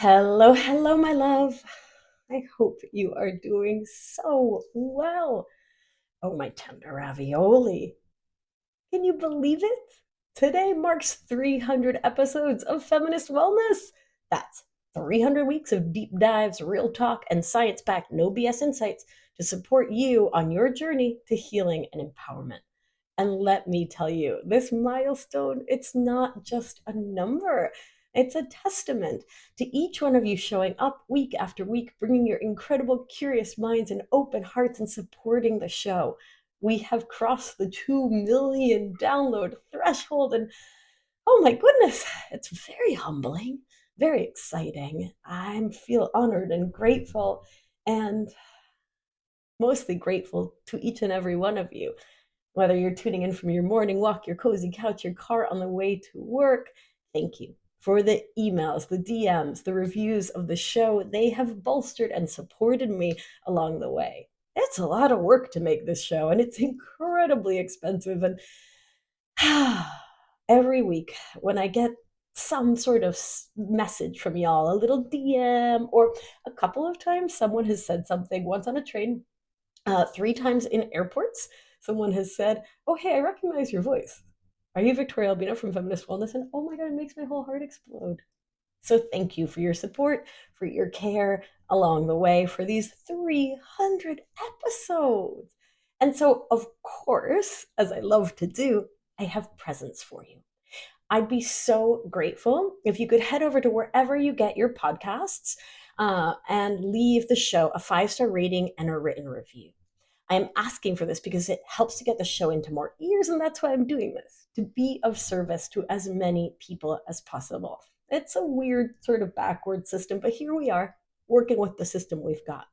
Hello, hello, my love. I hope you are doing so well. Oh, my tender ravioli. Can you believe it? Today marks 300 episodes of Feminist Wellness. That's 300 weeks of deep dives, real talk, and science backed no BS insights to support you on your journey to healing and empowerment. And let me tell you, this milestone, it's not just a number. It's a testament to each one of you showing up week after week, bringing your incredible, curious minds and open hearts and supporting the show. We have crossed the 2 million download threshold. And oh my goodness, it's very humbling, very exciting. I feel honored and grateful, and mostly grateful to each and every one of you. Whether you're tuning in from your morning walk, your cozy couch, your car on the way to work, thank you for the emails, the DMs, the reviews of the show. They have bolstered and supported me along the way. It's a lot of work to make this show, and it's incredibly expensive. And every week, when I get some sort of message from y'all, a little DM, or a couple of times someone has said something, once on a train, three times in airports, someone has said, "Oh, hey, I recognize your voice. Are you Victoria Albino from Feminist Wellness?" And oh my God, it makes my whole heart explode. So thank you for your support, for your care along the way, for these 300 episodes. And so, of course, as I love to do, I have presents for you. I'd be so grateful if you could head over to wherever you get your podcasts and leave the show a 5-star rating and a written review. I am asking for this because it helps to get the show into more ears, and that's why I'm doing this, to be of service to as many people as possible. It's a weird sort of backward system, but here we are working with the system we've got.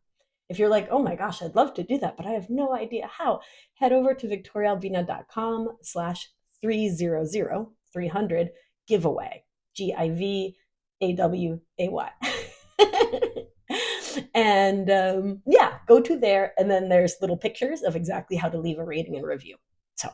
If you're like, oh my gosh, I'd love to do that, but I have no idea how, head over to victoriaalbina.com/300 giveaway, GIVAWAY. And yeah, go to there, and then there's little pictures of exactly how to leave a rating and review. So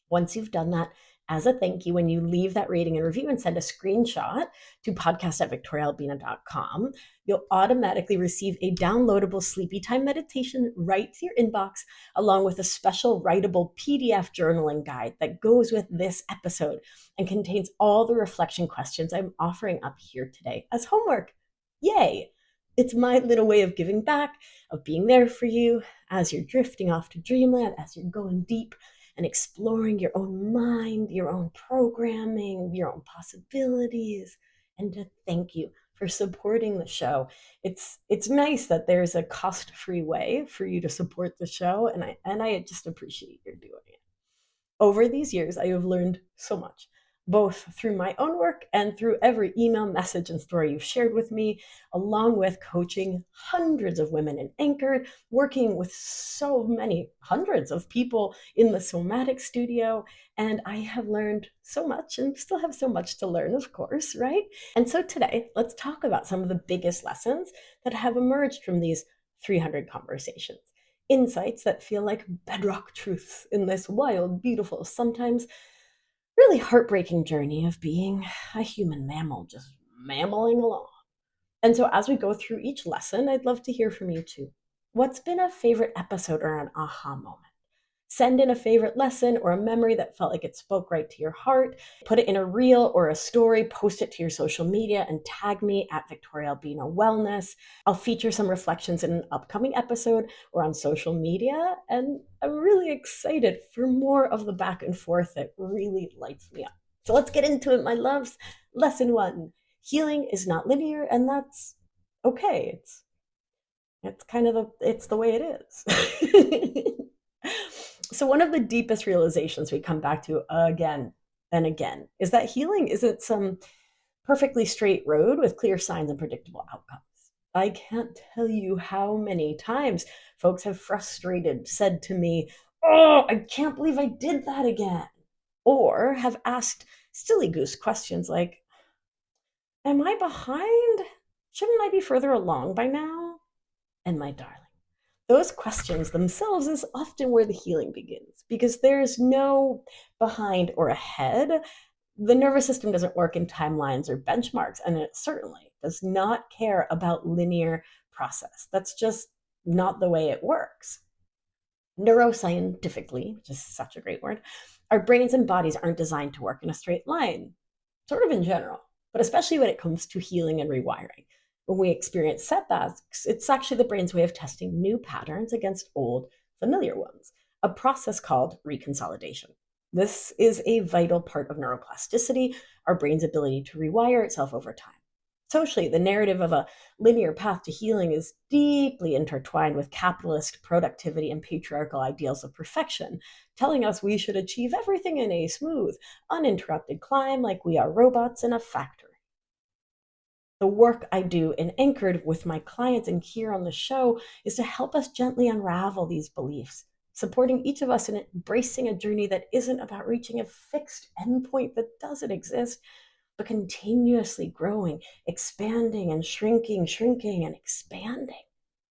once you've done that, as a thank you, when you leave that rating and review and send a screenshot to podcast@victoriaalbina.com, you'll automatically receive a downloadable sleepy time meditation right to your inbox, along with a special writable PDF journaling guide that goes with this episode and contains all the reflection questions I'm offering up here today as homework. Yay! It's my little way of giving back, of being there for you as you're drifting off to dreamland, as you're going deep and exploring your own mind, your own programming, your own possibilities, and to thank you for supporting the show. It's nice that there's a cost-free way for you to support the show, and I just appreciate your doing it. Over these years, I have learned so much, both through my own work and through every email, message, and story you've shared with me, along with coaching hundreds of women in Anchor, working with so many hundreds of people in the somatic studio. And I have learned so much and still have so much to learn, of course, right? And so today, let's talk about some of the biggest lessons that have emerged from these 300 conversations. Insights that feel like bedrock truths in this wild, beautiful, sometimes really heartbreaking journey of being a human mammal, just mammaling along. And so, as we go through each lesson, I'd love to hear from you too. What's been a favorite episode or an aha moment? Send in a favorite lesson or a memory that felt like it spoke right to your heart. Put it in a reel or a story, post it to your social media, and tag me at Victoria Albino Wellness. I'll feature some reflections in an upcoming episode or on social media, and I'm really excited for more of the back and forth that really lights me up. So let's get into it, my loves. Lesson 1: healing is not linear, and that's okay. It's kind of it's the way it is. So one of the deepest realizations we come back to again and again is that healing isn't some perfectly straight road with clear signs and predictable outcomes. I can't tell you how many times folks have frustrated said to me, "Oh, I can't believe I did that again." Or have asked silly goose questions like, "Am I behind? Shouldn't I be further along by now?" And my darling, those questions themselves is often where the healing begins, because there's no behind or ahead. The nervous system doesn't work in timelines or benchmarks, and it certainly does not care about linear process. That's just not the way it works. Neuroscientifically, which is such a great word, our brains and bodies aren't designed to work in a straight line, sort of in general, but especially when it comes to healing and rewiring. When we experience setbacks, it's actually the brain's way of testing new patterns against old, familiar ones, a process called reconsolidation. This is a vital part of neuroplasticity, our brain's ability to rewire itself over time. Socially, the narrative of a linear path to healing is deeply intertwined with capitalist productivity and patriarchal ideals of perfection, telling us we should achieve everything in a smooth, uninterrupted climb like we are robots in a factory. The work I do in Anchored with my clients and here on the show is to help us gently unravel these beliefs, supporting each of us in embracing a journey that isn't about reaching a fixed endpoint that doesn't exist, but continuously growing, expanding and shrinking, shrinking and expanding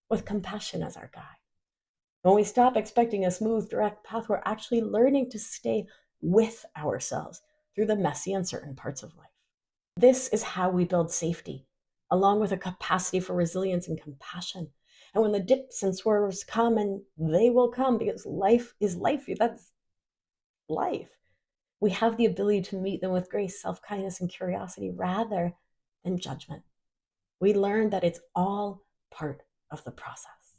with compassion as our guide. When we stop expecting a smooth, direct path, we're actually learning to stay with ourselves through the messy, uncertain parts of life. This is how we build safety, along with a capacity for resilience and compassion. And when the dips and swerves come, and they will come because life is life, that's life, we have the ability to meet them with grace, self-kindness, and curiosity rather than judgment. We learn that it's all part of the process.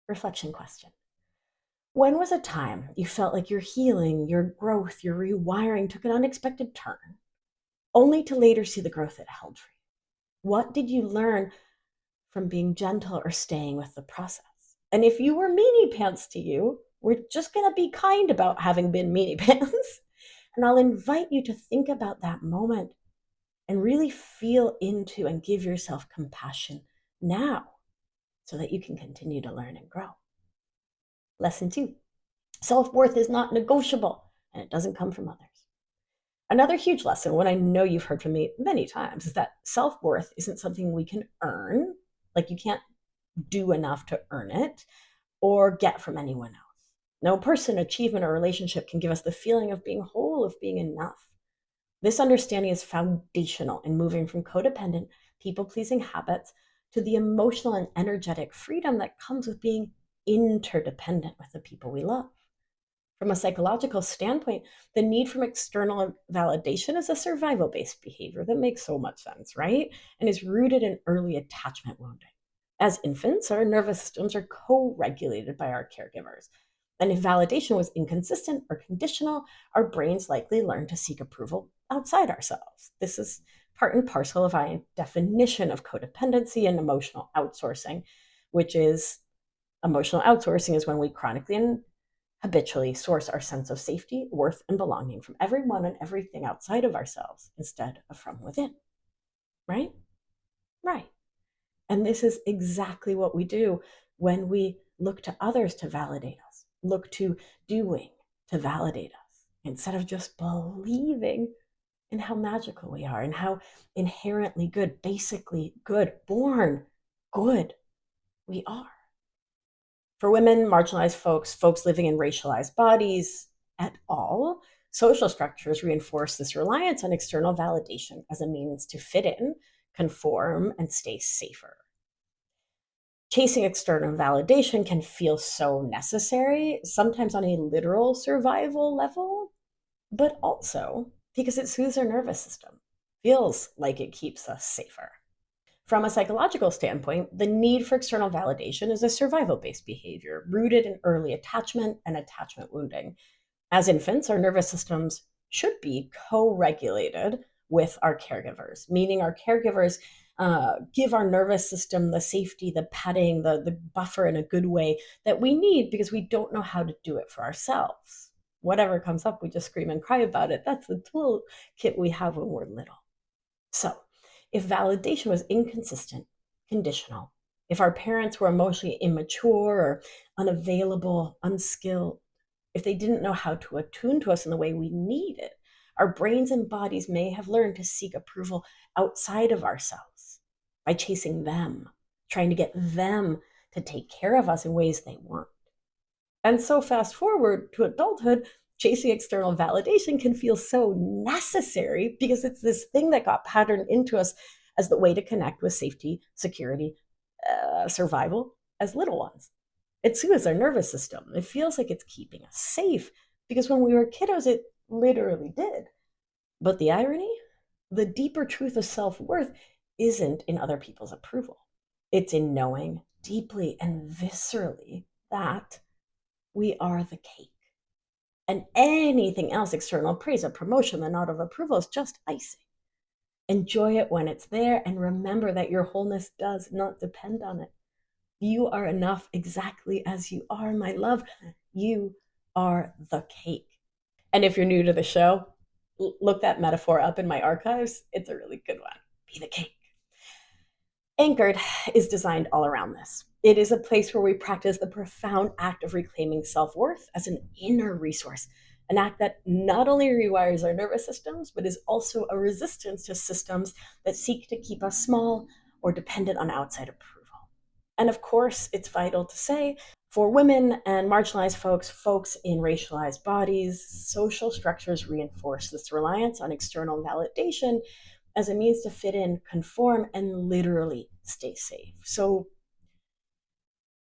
Reflection question. When was a time you felt like your healing, your growth, your rewiring took an unexpected turn, only to later see the growth it held for you? What did you learn from being gentle or staying with the process? And if you were meanie pants to you, we're just going to be kind about having been meanie pants. And I'll invite you to think about that moment and really feel into and give yourself compassion now so that you can continue to learn and grow. Lesson 2, self-worth is not negotiable and it doesn't come from others. Another huge lesson, one I know you've heard from me many times, is that self-worth isn't something we can earn. Like you can't do enough to earn it or get from anyone else. No person, achievement, or relationship can give us the feeling of being whole, of being enough. This understanding is foundational in moving from codependent, people-pleasing habits to the emotional and energetic freedom that comes with being interdependent with the people we love. From a psychological standpoint, the need for external validation is a survival-based behavior that makes so much sense, right? And is rooted in early attachment wounding. As infants, our nervous systems are co-regulated by our caregivers. And if validation was inconsistent or conditional, our brains likely learn to seek approval outside ourselves. This is part and parcel of our definition of codependency and emotional outsourcing, which is emotional outsourcing is when we chronically and habitually source our sense of safety, worth, and belonging from everyone and everything outside of ourselves instead of from within. Right? Right. And this is exactly what we do when we look to others to validate us, look to doing to validate us, instead of just believing in how magical we are and how inherently good, basically good, born good we are. For women, marginalized folks, folks living in racialized bodies at all, social structures reinforce this reliance on external validation as a means to fit in, conform, and stay safer. Chasing external validation can feel so necessary, sometimes on a literal survival level, but also because it soothes our nervous system, feels like it keeps us safer. From a psychological standpoint, the need for external validation is a survival-based behavior rooted in early attachment and attachment wounding. As infants, our nervous systems should be co-regulated with our caregivers, meaning our caregivers give our nervous system the safety, the petting, the buffer in a good way that we need because we don't know how to do it for ourselves. Whatever comes up, we just scream and cry about it. That's the toolkit we have when we're little. So, if validation was inconsistent, conditional, if our parents were emotionally immature or unavailable, unskilled, if they didn't know how to attune to us in the way we needed, our brains and bodies may have learned to seek approval outside of ourselves by chasing them, trying to get them to take care of us in ways they weren't. And so fast forward to adulthood, chasing external validation can feel so necessary because it's this thing that got patterned into us as the way to connect with safety, security, survival as little ones. It soothes our nervous system. It feels like it's keeping us safe because when we were kiddos, it literally did. But the irony, the deeper truth of self worth isn't in other people's approval. It's in knowing deeply and viscerally that we are the cake. And anything else, external praise, a promotion, the nod of approval, is just icing. Enjoy it when it's there and remember that your wholeness does not depend on it. You are enough exactly as you are, my love. You are the cake. And if you're new to the show, look that metaphor up in my archives. It's a really good one. Be the cake. Anchored is designed all around this. It is a place where we practice the profound act of reclaiming self worth as an inner resource, an act that not only rewires our nervous systems, but is also a resistance to systems that seek to keep us small or dependent on outside approval. And of course, it's vital to say for women and marginalized folks, folks in racialized bodies, social structures reinforce this reliance on external validation as a means to fit in, conform, and literally stay safe. So,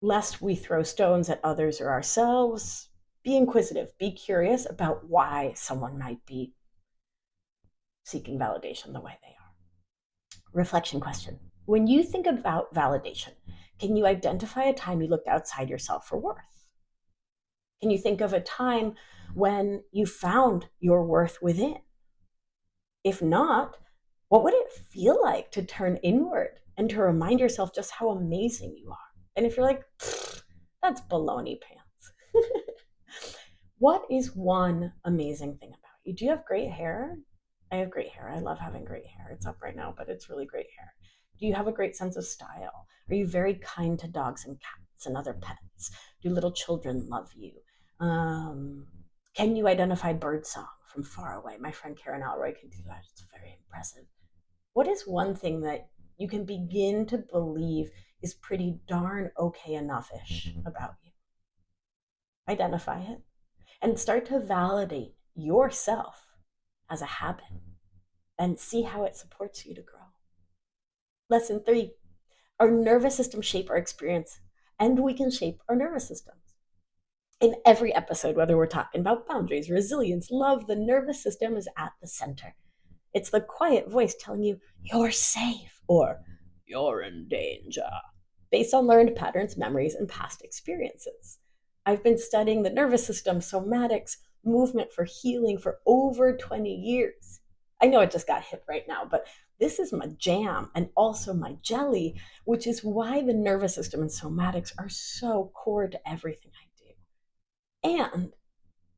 lest we throw stones at others or ourselves, be inquisitive, be curious about why someone might be seeking validation the way they are. Reflection question. When you think about validation, can you identify a time you looked outside yourself for worth? Can you think of a time when you found your worth within? If not, what would it feel like to turn inward and to remind yourself just how amazing you are? And if you're like, that's baloney pants. What is one amazing thing about you? Do you have great hair? I have great hair. I love having great hair. It's up right now, but it's really great hair. Do you have a great sense of style? Are you very kind to dogs and cats and other pets? Do little children love you? Can you identify birdsong from far away? My friend Karen Alroy can do that. It's very impressive. What is one thing that you can begin to believe is pretty darn okay enough-ish about you? Identify it and start to validate yourself as a habit and see how it supports you to grow. Lesson 3, our nervous system shape our experience, and we can shape our nervous systems. In every episode, whether we're talking about boundaries, resilience, love, the nervous system is at the center. It's the quiet voice telling you you're safe or you're in danger, based on learned patterns, memories, and past experiences. I've been studying the nervous system, somatics, movement for healing for over 20 years. I know it just got hip right now, but this is my jam and also my jelly, which is why the nervous system and somatics are so core to everything I do. And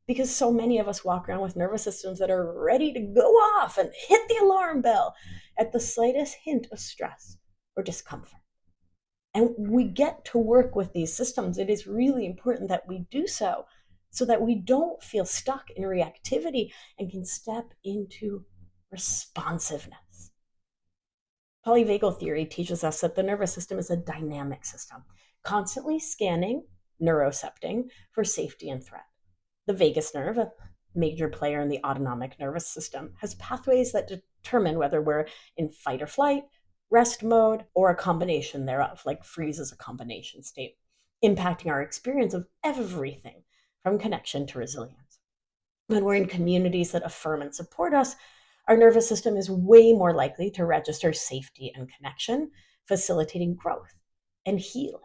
because so many of us walk around with nervous systems that are ready to go off and hit the alarm bell at the slightest hint of stress or discomfort. And we get to work with these systems. It is really important that we do so that we don't feel stuck in reactivity and can step into responsiveness. Polyvagal theory teaches us that the nervous system is a dynamic system, constantly scanning, neurocepting for safety and threat. The vagus nerve, a major player in the autonomic nervous system, has pathways that determine whether we're in fight or flight, rest mode, or a combination thereof, like freeze is a combination state, impacting our experience of everything from connection to resilience. When we're in communities that affirm and support us, our nervous system is way more likely to register safety and connection, facilitating growth and healing.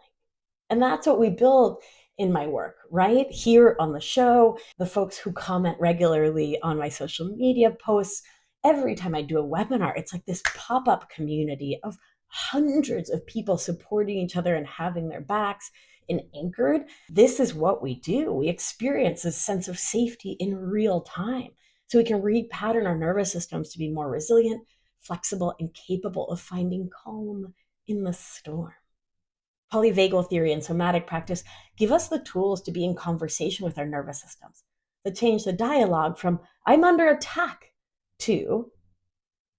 And that's what we build in my work, right? Here on the show, the folks who comment regularly on my social media posts, every time I do a webinar, it's like this pop-up community of hundreds of people supporting each other and having their backs. In Anchored, this is what we do. We experience this sense of safety in real time. So we can repattern our nervous systems to be more resilient, flexible, and capable of finding calm in the storm. Polyvagal theory and somatic practice give us the tools to be in conversation with our nervous systems, to change the dialogue from I'm under attack to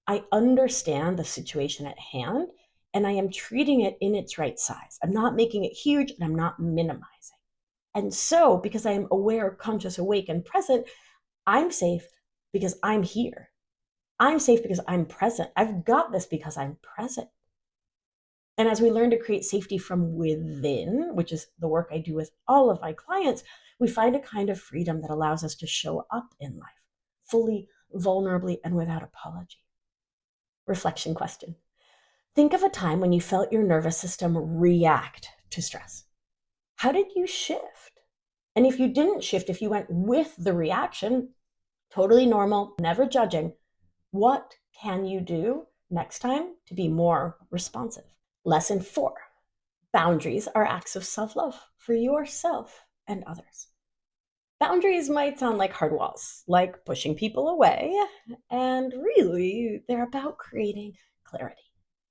I understand the situation at hand and I am treating it in its right size. I'm not making it huge and I'm not minimizing. And so, because I am aware, conscious, awake, and present, I'm safe because I'm here. I'm safe because I'm present. I've got this because I'm present. And as we learn to create safety from within, which is the work I do with all of my clients, we find a kind of freedom that allows us to show up in life fully, vulnerably, and without apology. Reflection question. Think of a time when you felt your nervous system react to stress. How did you shift? And if you didn't shift, if you went with the reaction, totally normal, never judging, what can you do next time to be more responsive? Lesson 4. Boundaries are acts of self-love for yourself and others. Boundaries might sound like hard walls, like pushing people away, and really, they're about creating clarity.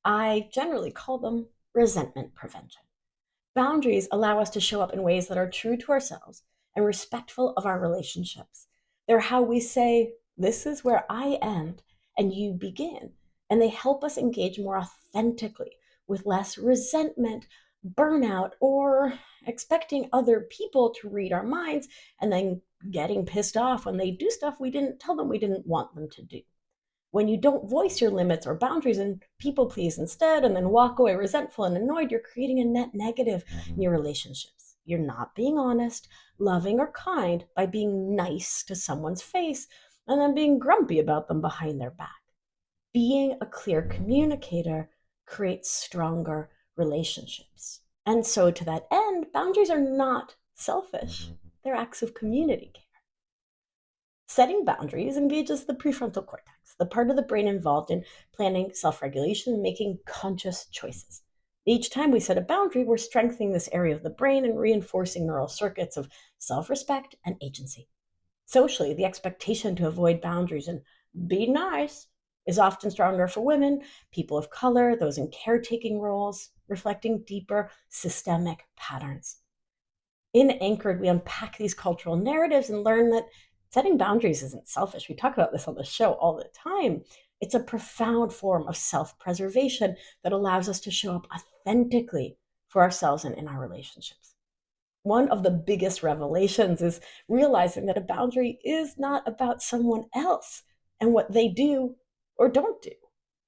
I generally call them resentment prevention. Boundaries allow us to show up in ways that are true to ourselves and respectful of our relationships. They're how we say, this is where I end and you begin. And they help us engage more authentically with less resentment, burnout, or expecting other people to read our minds and then getting pissed off when they do stuff we didn't tell them we didn't want them to do. When you don't voice your limits or boundaries and people please instead and then walk away resentful and annoyed, you're creating a net negative in your relationships. You're not being honest, loving, or kind by being nice to someone's face and then being grumpy about them behind their back. Being a clear communicator creates stronger relationships. And so, to that end, boundaries are not selfish, they're acts of community care. Setting boundaries engages the prefrontal cortex, the part of the brain involved in planning, self-regulation, and making conscious choices. Each time we set a boundary, we're strengthening this area of the brain and reinforcing neural circuits of self-respect and agency. Socially, the expectation to avoid boundaries and be nice is often stronger for women, people of color, those in caretaking roles, reflecting deeper systemic patterns. In Anchored, we unpack these cultural narratives and learn that setting boundaries isn't selfish. We talk about this on the show all the time. It's a profound form of self-preservation that allows us to show up authentically for ourselves and in our relationships. One of the biggest revelations is realizing that a boundary is not about someone else and what they do or don't do.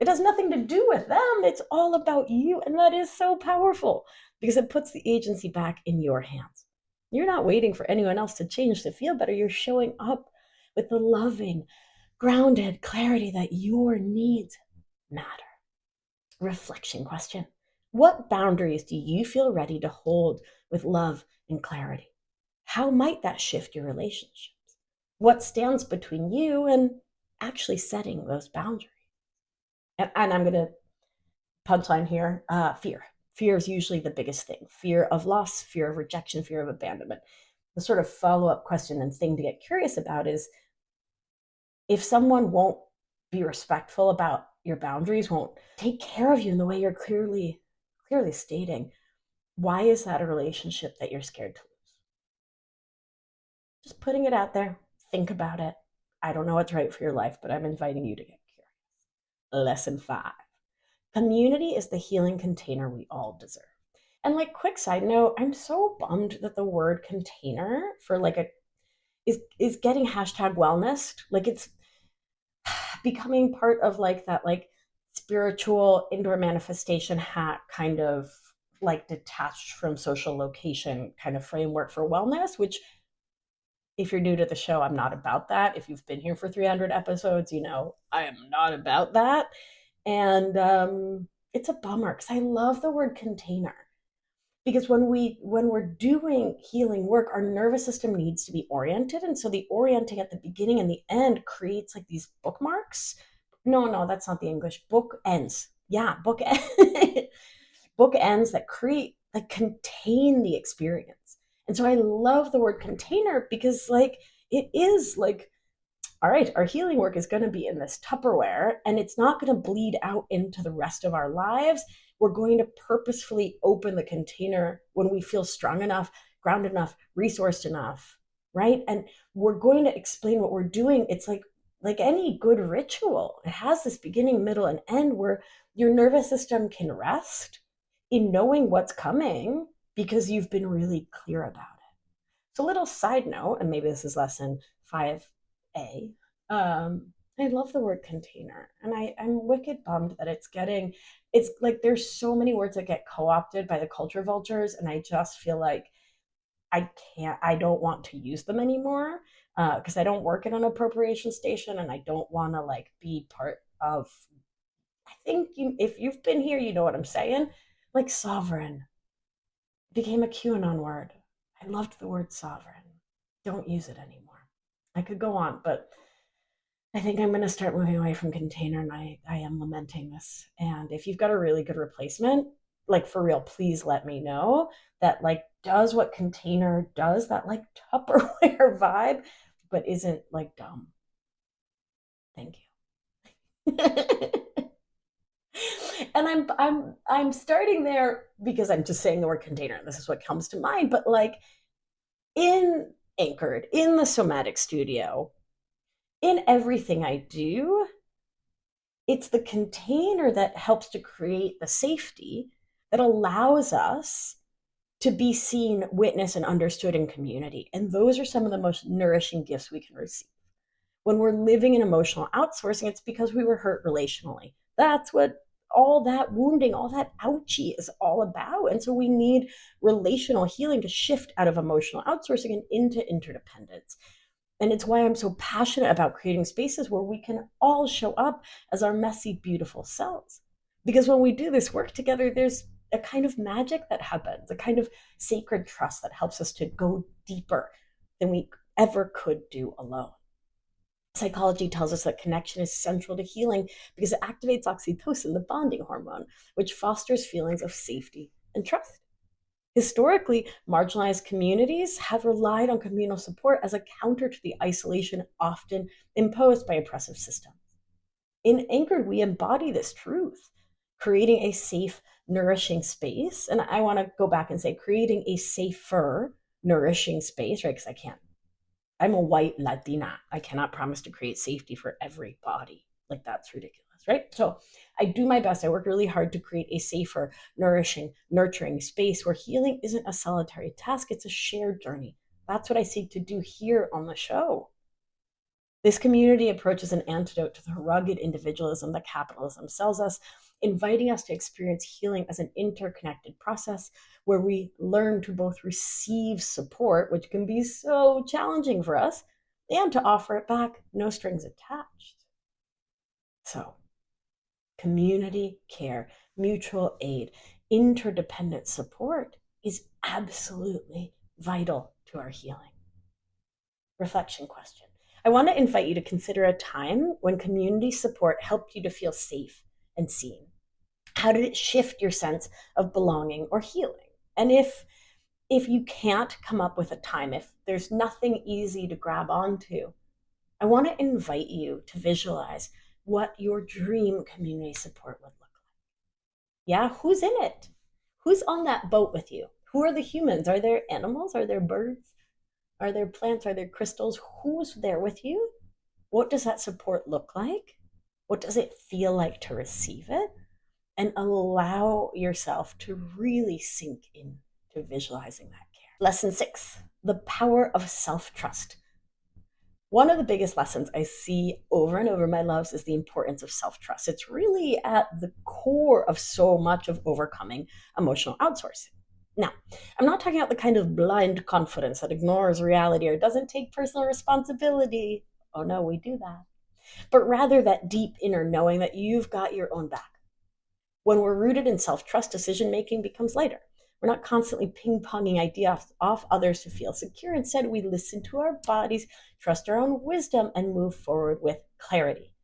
It has nothing to do with them. It's all about you. And that is so powerful because it puts the agency back in your hands. You're not waiting for anyone else to change to feel better. You're showing up with the loving, grounded clarity that your needs matter. Reflection question. What boundaries do you feel ready to hold with love and clarity? How might that shift your relationships? What stands between you and actually setting those boundaries? And I'm going to punchline here, fear. Fear is usually the biggest thing. Fear of loss, fear of rejection, fear of abandonment. The sort of follow-up question and thing to get curious about is if someone won't be respectful about your boundaries, won't take care of you in the way you're clearly stating, why is that a relationship that you're scared to lose? Just putting it out there. Think about it. I don't know what's right for your life, but I'm inviting you to get curious. Lesson 5. Community is the healing container we all deserve. And like quick side note, I'm so bummed that the word container for like a is getting hashtag wellness. Like it's becoming part of like that like spiritual indoor manifestation hat kind of like detached from social location kind of framework for wellness, which if you're new to the show, I'm not about that. If you've been here for 300 episodes, you know I am not about that. And it's a bummer because I love the word container. Because when we're doing healing work, our nervous system needs to be oriented. And so the orienting at the beginning and the end creates like these bookmarks. No, that's not the English. Book ends. Yeah, book book ends that create that contain the experience. And so I love the word container because like it is like all right, our healing work is going to be in this Tupperware and it's not going to bleed out into the rest of our lives. We're going to purposefully open the container when we feel strong enough, grounded enough, resourced enough, right? And we're going to explain what we're doing. It's like any good ritual. It has this beginning, middle, and end where your nervous system can rest in knowing what's coming because you've been really clear about it. So, little side note, and maybe this is lesson 5A. I love the word container, and I'm wicked bummed that it's like there's so many words that get co opted by the culture vultures, and I just feel like I don't want to use them anymore because I don't work in an appropriation station and I don't want to like be part of. I think if you've been here, you know what I'm saying. Like sovereign became a QAnon word. I loved the word sovereign. Don't use it anymore. I could go on, but I think I'm going to start moving away from container, and I am lamenting this. And if you've got a really good replacement, like for real, please let me know that like does what container does, that like Tupperware vibe, but isn't like dumb. Thank you. And I'm starting there because I'm just saying the word container. And this is what comes to mind. But like in Anchored, in the somatic studio, in everything I do, it's the container that helps to create the safety that allows us to be seen, witnessed, and understood in community. And those are some of the most nourishing gifts we can receive. When we're living in emotional outsourcing, it's because we were hurt relationally. That's what all that wounding, all that ouchie is all about. And so we need relational healing to shift out of emotional outsourcing and into interdependence. And it's why I'm so passionate about creating spaces where we can all show up as our messy, beautiful selves. Because when we do this work together, there's a kind of magic that happens, a kind of sacred trust that helps us to go deeper than we ever could do alone. Psychology tells us that connection is central to healing because it activates oxytocin, the bonding hormone, which fosters feelings of safety and trust. Historically, marginalized communities have relied on communal support as a counter to the isolation often imposed by oppressive systems. In Anchored, we embody this truth, creating a safe, nourishing space. And I want to go back and say, creating a safer, nourishing space, right? Because I'm a white Latina. I cannot promise to create safety for everybody. Like, that's ridiculous, right? So I do my best. I work really hard to create a safer, nourishing, nurturing space where healing isn't a solitary task, it's a shared journey. That's what I seek to do here on the show. This community approach is an antidote to the rugged individualism that capitalism sells us, inviting us to experience healing as an interconnected process where we learn to both receive support, which can be so challenging for us, and to offer it back, no strings attached. So, community care, mutual aid, interdependent support is absolutely vital to our healing. Reflection question. I want to invite you to consider a time when community support helped you to feel safe and seen. How did it shift your sense of belonging or healing? And if you can't come up with a time, if there's nothing easy to grab onto, I want to invite you to visualize what your dream community support would look like. Yeah, who's in it? Who's on that boat with you? Who are the humans? Are there animals? Are there birds? Are there plants? Are there crystals? Who's there with you? What does that support look like? What does it feel like to receive it? And allow yourself to really sink into visualizing that care. Lesson 6, the power of self trust. One of the biggest lessons I see over and over, my loves, is the importance of self trust. It's really at the core of so much of overcoming emotional outsourcing. Now, I'm not talking about the kind of blind confidence that ignores reality or doesn't take personal responsibility. Oh no, we do that. But rather that deep inner knowing that you've got your own back. When we're rooted in self trust, decision making becomes lighter. We're not constantly ping ponging ideas off others to feel secure. Instead, we listen to our bodies, trust our own wisdom, and move forward with clarity.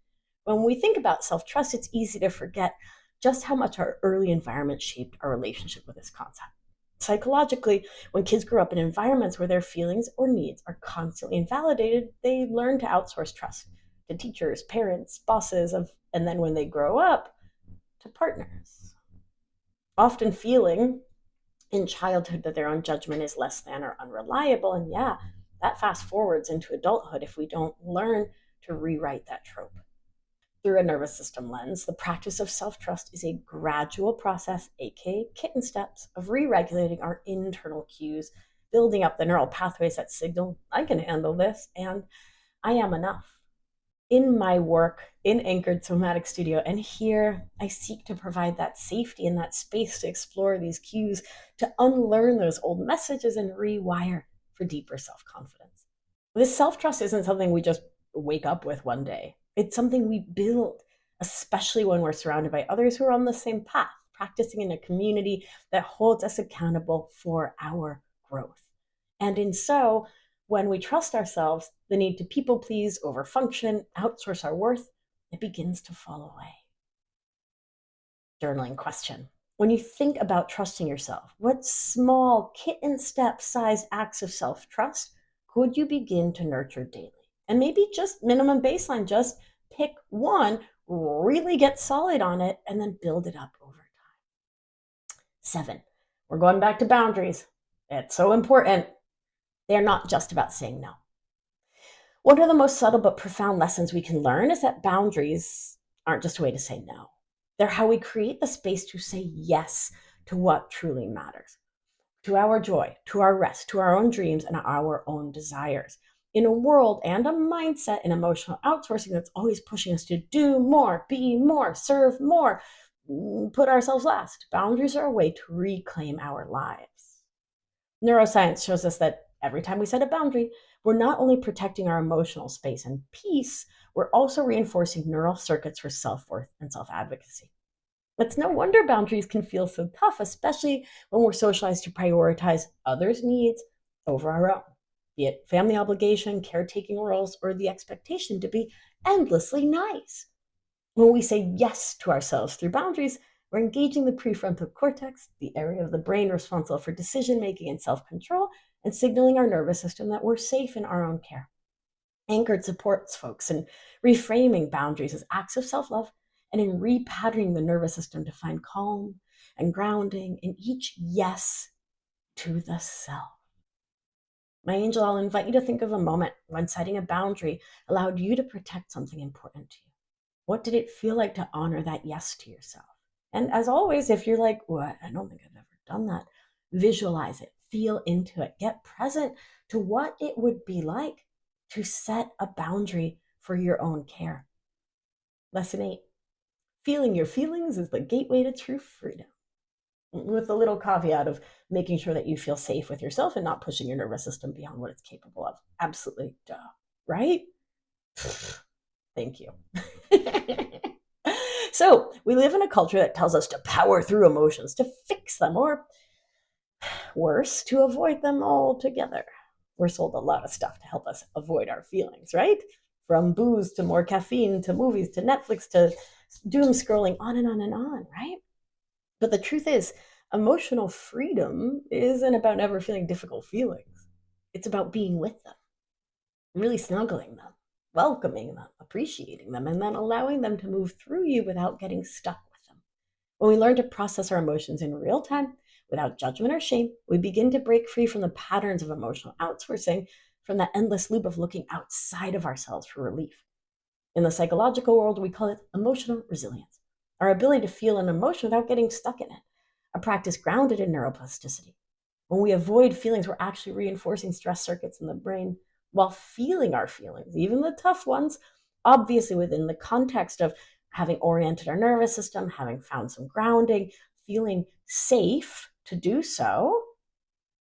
When we think about self trust, it's easy to forget just how much our early environment shaped our relationship with this concept. Psychologically, when kids grow up in environments where their feelings or needs are constantly invalidated, they learn to outsource trust to teachers, parents, bosses, and then when they grow up, to partners. Often feeling in childhood that their own judgment is less than or unreliable. And yeah, that fast forwards into adulthood if we don't learn to rewrite that trope. Through a nervous system lens, the practice of self trust is a gradual process, aka kitten steps, of re regulating our internal cues building up the neural pathways that signal I can handle this and I am enough. In my work in Anchored Somatic Studio, and here I seek to provide that safety and that space to explore these cues, to unlearn those old messages and rewire for deeper self confidence. This self trust isn't something we just wake up with one day, it's something we build, especially when we're surrounded by others who are on the same path, practicing in a community that holds us accountable for our growth. And in so, when we trust ourselves, the need to people please, overfunction, outsource our worth, it begins to fall away. Journaling question. When you think about trusting yourself, what small kitten step sized acts of self trust could you begin to nurture daily? And maybe just minimum baseline, just pick one, really get solid on it, and then build it up over time. 7, we're going back to boundaries. It's so important. They're not just about saying no. One of the most subtle but profound lessons we can learn is that boundaries aren't just a way to say no. They're how we create the space to say yes to what truly matters, to our joy, to our rest, to our own dreams, and our own desires. In a world and a mindset in emotional outsourcing that's always pushing us to do more, be more, serve more, put ourselves last, boundaries are a way to reclaim our lives. Neuroscience shows us that every time we set a boundary, we're not only protecting our emotional space and peace, we're also reinforcing neural circuits for self-worth and self-advocacy. It's no wonder boundaries can feel so tough, especially when we're socialized to prioritize others' needs over our own, be it family obligation, caretaking roles, or the expectation to be endlessly nice. When we say yes to ourselves through boundaries, we're engaging the prefrontal cortex, the area of the brain responsible for decision making and self control, and signaling our nervous system that we're safe in our own care. Anchored supports folks in reframing boundaries as acts of self love and in repatterning the nervous system to find calm and grounding in each yes to the self. My angel, I'll invite you to think of a moment when setting a boundary allowed you to protect something important to you. What did it feel like to honor that yes to yourself? And as always, if you're like, what? I don't think I've ever done that, visualize it, feel into it, get present to what it would be like to set a boundary for your own care. Lesson 8, feeling your feelings is the gateway to true freedom. With a little caveat of making sure that you feel safe with yourself and not pushing your nervous system beyond what it's capable of. Absolutely, duh, right? Thank you. So we live in a culture that tells us to power through emotions, to fix them, or worse, to avoid them altogether. We're sold a lot of stuff to help us avoid our feelings, right? From booze to more caffeine to movies to Netflix to doom scrolling, on and on and on, right? But the truth is, emotional freedom isn't about never feeling difficult feelings. It's about being with them, really snuggling them, welcoming them, appreciating them, and then allowing them to move through you without getting stuck with them. When we learn to process our emotions in real time, without judgment or shame, we begin to break free from the patterns of emotional outsourcing, from that endless loop of looking outside of ourselves for relief. In the psychological world, we call it emotional resilience, our ability to feel an emotion without getting stuck in it, a practice grounded in neuroplasticity. When we avoid feelings, we're actually reinforcing stress circuits in the brain while feeling our feelings, even the tough ones, obviously within the context of having oriented our nervous system, having found some grounding, feeling safe to do so,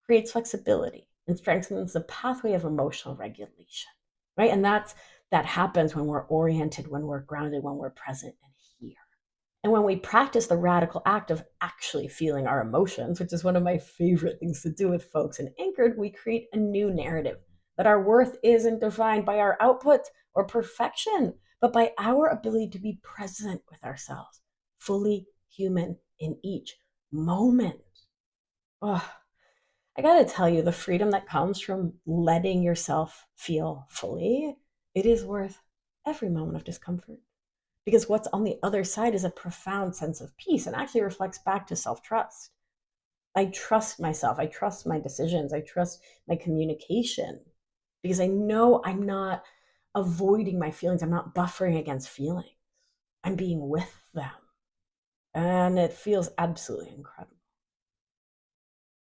creates flexibility and strengthens the pathway of emotional regulation, right? And that happens when we're oriented, when we're grounded, when we're present and here. And when we practice the radical act of actually feeling our emotions, which is one of my favorite things to do with folks in Anchored, we create a new narrative that our worth isn't defined by our output or perfection, but by our ability to be present with ourselves, fully human in each moment. Oh, I gotta tell you, the freedom that comes from letting yourself feel fully, it is worth every moment of discomfort. Because what's on the other side is a profound sense of peace and actually reflects back to self-trust. I trust myself. I trust my decisions. I trust my communication because I know I'm not avoiding my feelings. I'm not buffering against feelings. I'm being with them. And it feels absolutely incredible.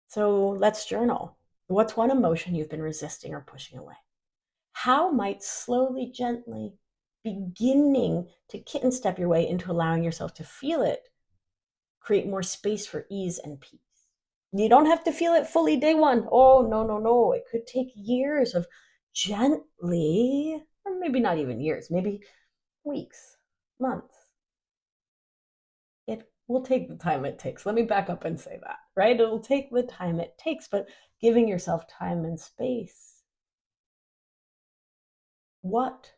So let's journal. What's one emotion you've been resisting or pushing away? How might slowly, gently, beginning to kitten step your way into allowing yourself to feel it create more space for ease and peace? You don't have to feel it fully day one. Oh, no, no, no. It could take years of gently, or maybe not even years, maybe weeks, months. It will take the time it takes. Let me back up and say that, right? It'll take the time it takes, but giving yourself time and space. What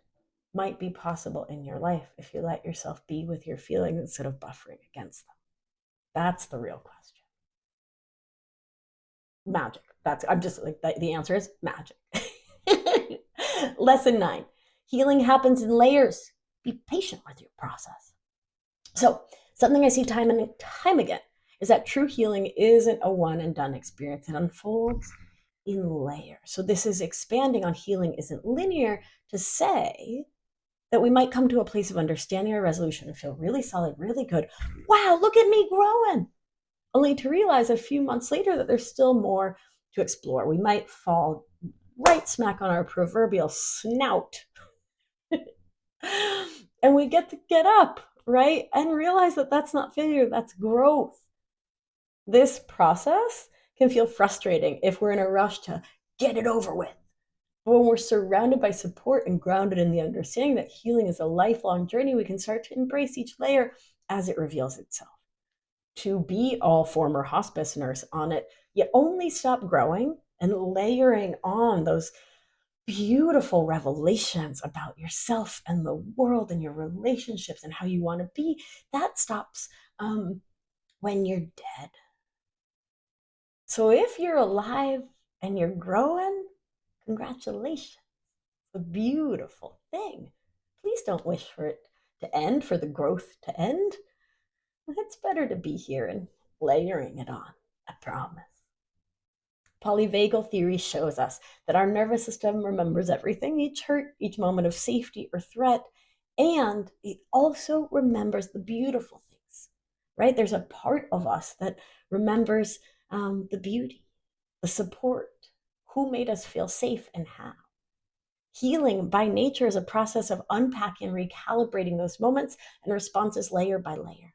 might be possible in your life if you let yourself be with your feelings instead of buffering against them? That's the real question. Magic. I'm just like, the answer is magic. Lesson 9, healing happens in layers. Be patient with your process. So, something I see time and time again is that true healing isn't a one and done experience. It unfolds in layers. So, this is expanding on healing isn't linear to say that we might come to a place of understanding or resolution and feel really solid, really good. Wow, look at me growing. Only to realize a few months later that there's still more to explore. We might fall right smack on our proverbial snout. And we get to get up, right? And realize that that's not failure, that's growth. This process can feel frustrating if we're in a rush to get it over with. But when we're surrounded by support and grounded in the understanding that healing is a lifelong journey, we can start to embrace each layer as it reveals itself. To be all former hospice nurse on it, you only stop growing and layering on those beautiful revelations about yourself and the world and your relationships and how you want to be. That stops when you're dead. So if you're alive and you're growing, congratulations. It's a beautiful thing. Please don't wish for it to end, for the growth to end. It's better to be here and layering it on, I promise. Polyvagal theory shows us that our nervous system remembers everything, each hurt, each moment of safety or threat, and it also remembers the beautiful things, right? There's a part of us that remembers the beauty, the support, who made us feel safe and how. Healing by nature is a process of unpacking and recalibrating those moments and responses layer by layer.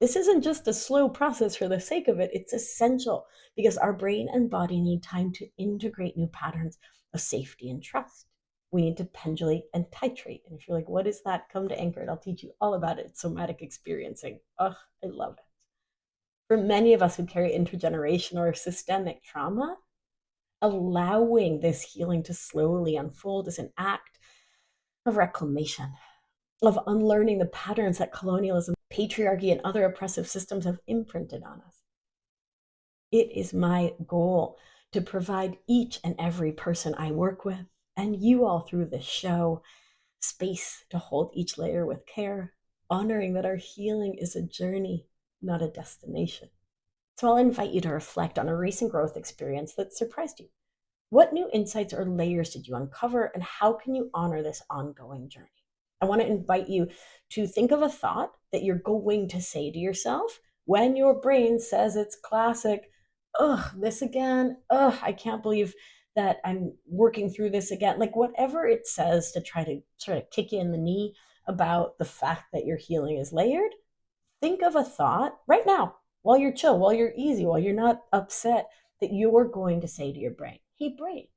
This isn't just a slow process for the sake of it, it's essential because our brain and body need time to integrate new patterns of safety and trust. We need to pendulate and titrate. And if you're like, what is that? Come to Anchored. I'll teach you all about it. It's somatic experiencing. Oh, I love it. For many of us who carry intergenerational or systemic trauma, allowing this healing to slowly unfold is an act of reclamation, of unlearning the patterns that colonialism, patriarchy, and other oppressive systems have imprinted on us. It is my goal to provide each and every person I work with, and you all through this show, space to hold each layer with care, honoring that our healing is a journey, not a destination. So I'll invite you to reflect on a recent growth experience that surprised you. What new insights or layers did you uncover, and how can you honor this ongoing journey? I want to invite you to think of a thought that you're going to say to yourself when your brain says it's classic, ugh, this again, ugh, I can't believe that I'm working through this again. Like whatever it says to try to sort of kick you in the knee about the fact that your healing is layered, think of a thought right now while you're chill, while you're easy, while you're not upset that you're going to say to your brain, hey, brain,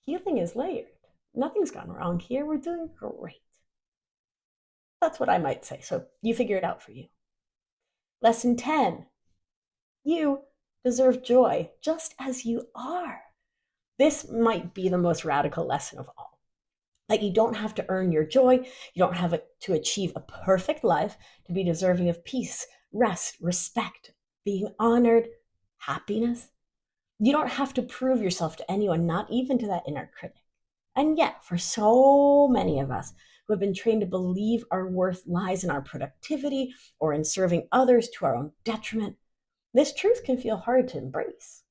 healing is layered. Nothing's gone wrong here. We're doing great. That's what I might say. So you figure it out for you. Lesson 10, you deserve joy just as you are. This might be the most radical lesson of all. Like you don't have to earn your joy. You don't have to achieve a perfect life to be deserving of peace, rest, respect, being honored, happiness. You don't have to prove yourself to anyone, not even to that inner critic. And yet, for so many of us who have been trained to believe our worth lies in our productivity or in serving others to our own detriment, this truth can feel hard to embrace.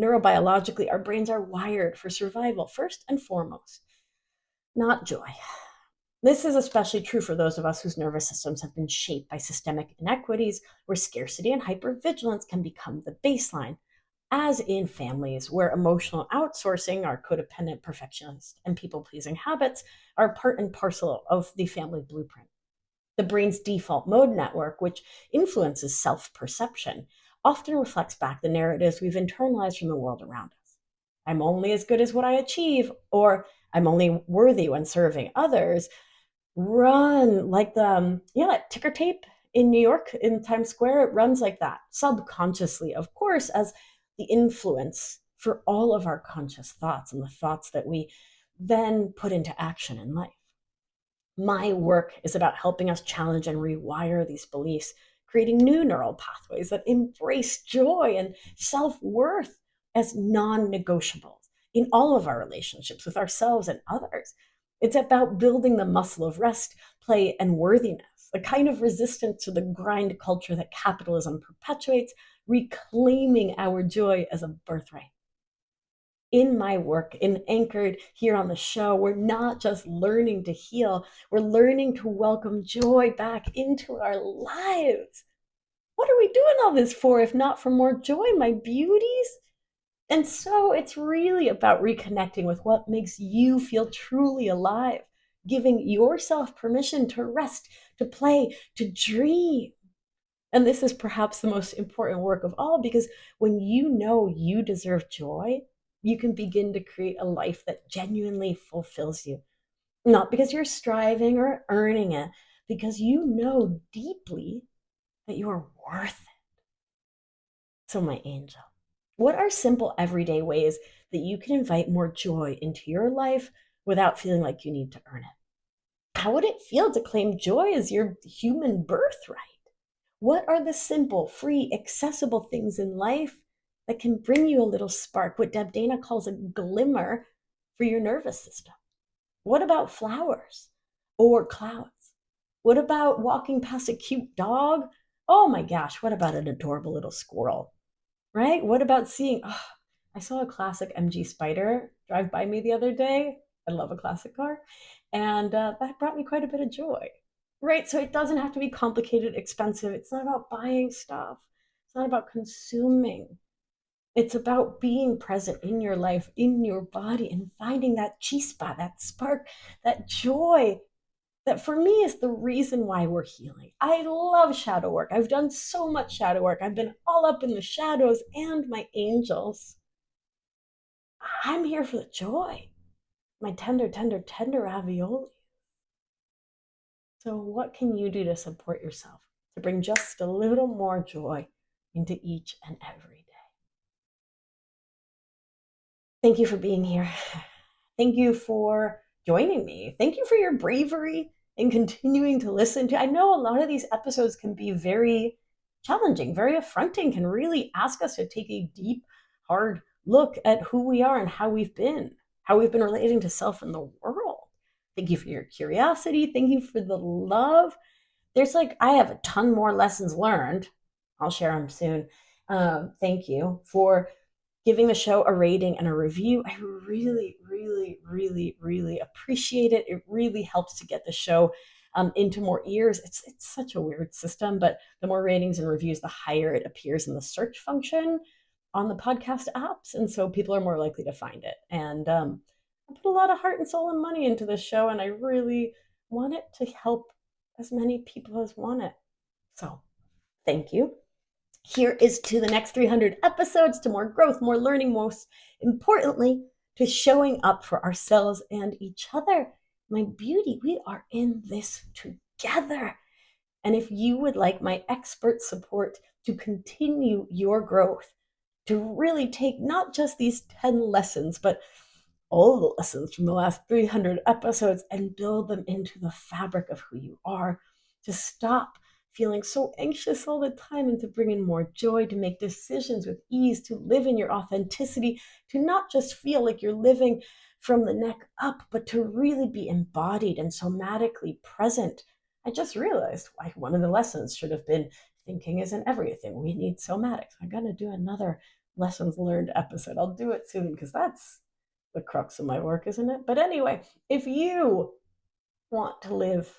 Neurobiologically, our brains are wired for survival first and foremost, not joy. This is especially true for those of us whose nervous systems have been shaped by systemic inequities, where scarcity and hypervigilance can become the baseline. as in families where emotional outsourcing, our codependent, perfectionist, and people pleasing habits are part and parcel of the family blueprint. The brain's default mode network, which influences self perception, often reflects back the narratives we've internalized from the world around us. I'm only as good as what I achieve, or I'm only worthy when serving others, run like the that ticker tape in New York in Times Square. It runs like that subconsciously, of course, as the influence for all of our conscious thoughts and the thoughts that we then put into action in life. My work is about helping us challenge and rewire these beliefs, creating new neural pathways that embrace joy and self worth as non negotiables in all of our relationships with ourselves and others. It's about building the muscle of rest, play, and worthiness, the kind of resistance to the grind culture that capitalism perpetuates, reclaiming our joy as a birthright. In my work, in Anchored here on the show, we're not just learning to heal, we're learning to welcome joy back into our lives. What are we doing all this for if not for more joy, my beauties? And so it's really about reconnecting with what makes you feel truly alive, giving yourself permission to rest, to play, to dream. And this is perhaps the most important work of all, because when you know you deserve joy, you can begin to create a life that genuinely fulfills you. Not because you're striving or earning it, because you know deeply that you're worth it. So, my angel, what are simple everyday ways that you can invite more joy into your life without feeling like you need to earn it? How would it feel to claim joy as your human birthright? What are the simple, free, accessible things in life that can bring you a little spark, what Deb Dana calls a glimmer for your nervous system? What about flowers or clouds? What about walking past a cute dog? Oh my gosh, what about an adorable little squirrel? Right? What about seeing, oh, I saw a classic MG Spider drive by me the other day. I love a classic car. And that brought me quite a bit of joy. Right? So it doesn't have to be complicated, expensive. It's not about buying stuff, it's not about consuming. It's about being present in your life, in your body, and finding that chispa, that spark, that joy that for me is the reason why we're healing. I love shadow work. I've done so much shadow work. I've been all up in the shadows and my angels. I'm here for the joy, my tender, tender, tender ravioli. So, what can you do to support yourself, to bring just a little more joy into each and every day? Thank you for being here. Thank you for joining me. Thank you for your bravery in continuing to listen to. I know a lot of these episodes can be very challenging, very affronting, can really ask us to take a deep, hard look at who we are and how we've been relating to self and the world. Thank you for your curiosity. Thank you for the love. I have a ton more lessons learned. I'll share them soon. Thank you for giving the show a rating and a review. I really, really, really, really appreciate it. It really helps to get the show into more ears. It's such a weird system, but the more ratings and reviews, the higher it appears in the search function on the podcast apps, and so people are more likely to find it. And I put a lot of heart and soul and money into this show, and I really want it to help as many people as want it. So, thank you. Here is to the next 300 episodes, to more growth, more learning, most importantly, to showing up for ourselves and each other. My beauty, we are in this together. And if you would like my expert support to continue your growth, to really take not just these 10 lessons, but all the lessons from the last 300 episodes and build them into the fabric of who you are, to stop feeling so anxious all the time and to bring in more joy, to make decisions with ease, to live in your authenticity, to not just feel like you're living from the neck up, but to really be embodied and somatically present. I just realized why one of the lessons should have been thinking isn't everything. We need somatics. I'm going to do another lessons learned episode. I'll do it soon because that's the crux of my work, isn't it? But anyway, if you want to live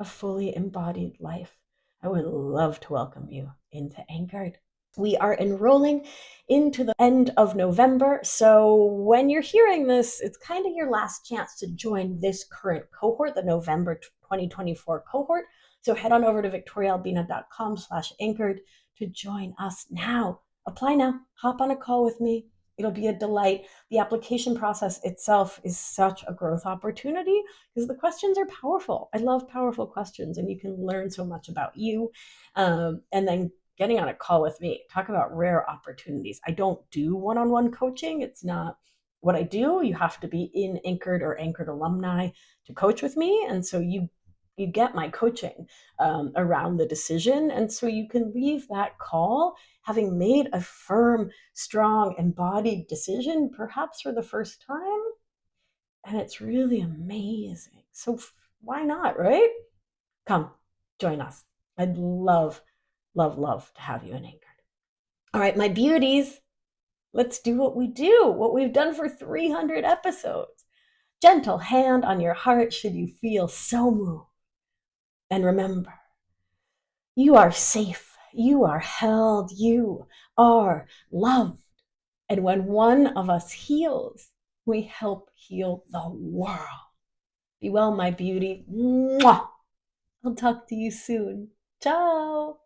a fully embodied life, I would love to welcome you into Anchored. We are enrolling into the end of November. So when you're hearing this, it's kind of your last chance to join this current cohort, the November 2024 cohort. So head on over to victoriaalbina.com/anchored to join us now. Apply now, hop on a call with me. It'll be a delight. The application process itself is such a growth opportunity because the questions are powerful. I love powerful questions, and you can learn so much about you. And then getting on a call with me, talk about rare opportunities. I don't do one-on-one coaching. It's not what I do. You have to be in Anchored or Anchored alumni to coach with me. And so you get my coaching around the decision. And so you can leave that call having made a firm, strong, embodied decision, perhaps for the first time. And it's really amazing. So why not, right? Come, join us. I'd love, love, love to have you in Anchored. All right, my beauties, let's do what we do, what we've done for 300 episodes. Gentle hand on your heart should you feel so moved. And remember, you are safe, you are held, you are loved. And when one of us heals, we help heal the world. Be well, my beauty. Mwah! I'll talk to you soon. Ciao.